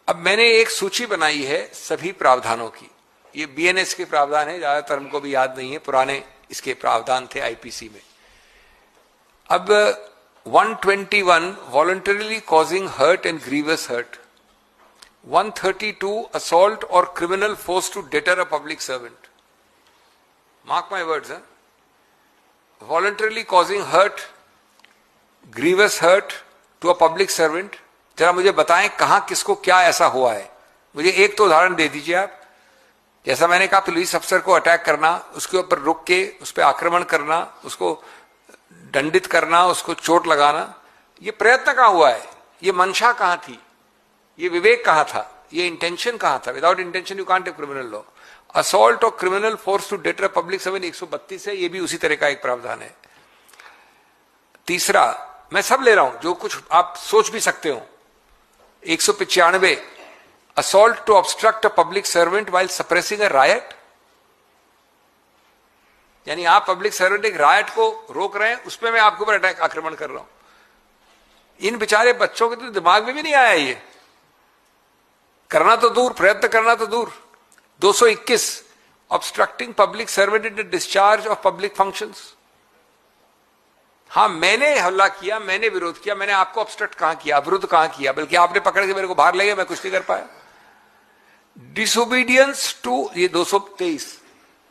अब मैंने एक सूची बनाई है सभी प्रावधानों की। ये बीएनएस के प्रावधान है, ज्यादातर हमको भी याद नहीं है, पुराने इसके प्रावधान थे आईपीसी में। अब 121 voluntarily causing hurt and grievous hurt, 132 assault or criminal force to deter a public servant. Mark my words, voluntarily causing hurt, grievous hurt to a public servant. जरा मुझे बताएं कहां किसको क्या ऐसा हुआ है, मुझे एक तो उदाहरण दे दीजिए आप। जैसा मैंने कहा पुलिस अफसर को अटैक करना, उसके ऊपर रुक के उस पर आक्रमण करना, उसको दंडित करना, उसको चोट लगाना, ये प्रयत्न कहां हुआ है, ये मंशा कहां थी, ये विवेक कहां था, ये इंटेंशन कहां था। Without intention you can't have criminal law. Assault और criminal force to deter public servant 132 है, ये भी उसी तरह का एक प्रावधान है। तीसरा, मैं सब ले रहा हूं जो कुछ आप सोच भी सकते हो। 195 assault to obstruct a public servant while suppressing a riot, यानी आप पब्लिक सर्वेंट एक रायट को रोक रहे हैं, उसमें मैं आपके ऊपर अटैक आक्रमण कर रहा हूं। इन बेचारे बच्चों के तो दिमाग में भी नहीं आया ये करना, तो दूर, प्रयत्न करना तो दूर। 221 obstructing public servant in the discharge of public functions. हां, मैंने हमला किया, मैंने विरोध किया, मैंने आपको ऑब्स्ट्रक्ट कहां किया, विरोध कहां किया, बल्कि आपने पकड़ के मेरे को बाहर ले गया, मैं कुछ नहीं कर पाया। डिसोबीडियंस टू, ये 223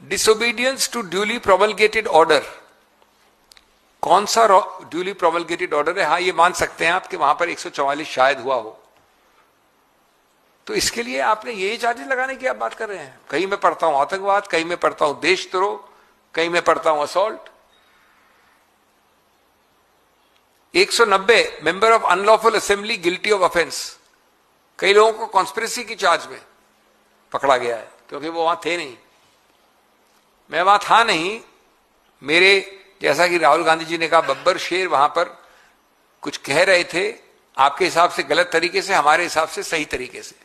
disobedience to duly promulgated order. कौन सा ड्यूली प्रोमलगेटेड ऑर्डर है? हां, ये मान सकते हैं आप कि वहां पर 144 शायद हुआ हो, तो इसके लिए आपने यही चार्जेस लगाने की आप बात कर रहे हैं। कहीं मैं पढ़ता हूं आतंकवाद, कहीं मैं पढ़ता हूं देशद्रोह, कहीं मैं पढ़ता हूं assault. 190 member of unlawful assembly guilty of offence. कई लोगों को कॉन्स्पिरेसी की चार्ज में पकड़ा गया है क्योंकि वो वहां थे नहीं। मैं वहां था नहीं, मेरे जैसा कि राहुल गांधी जी ने कहा, बब्बर शेर वहां पर कुछ कह रहे थे, आपके हिसाब से गलत तरीके से, हमारे हिसाब से सही तरीके से।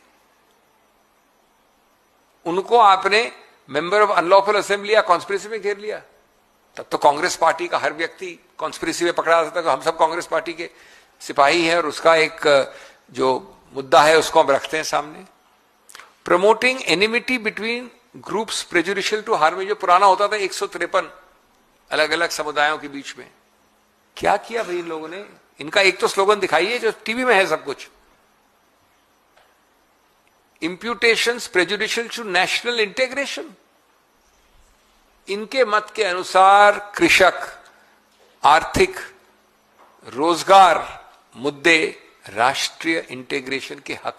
उनको आपने मेंबर ऑफ अनलॉफुल असेंबली या कॉन्स्पिरेसी में घेर लिया। तब तो कांग्रेस पार्टी का हर व्यक्ति कॉन्स्पिरेसी में पकड़ा जाता था। हम सब कांग्रेस पार्टी के सिपाही हैं और उसका एक जो मुद्दा है उसको हम रखते हैं सामने। Promoting enmity between groups prejudicial to harm, जो पुराना होता था 153 अलग अलग समुदायों के बीच में। क्या किया भाई इन लोगों ने? इनका एक तो स्लोगन दिखाइए जो टीवी में है सब कुछ। Imputations prejudicial to national integration। इनके मत के अनुसार कृषक, आर्थिक, रोजगार मुद्दे राष्ट्रीय इंटीग्रेशन के हक में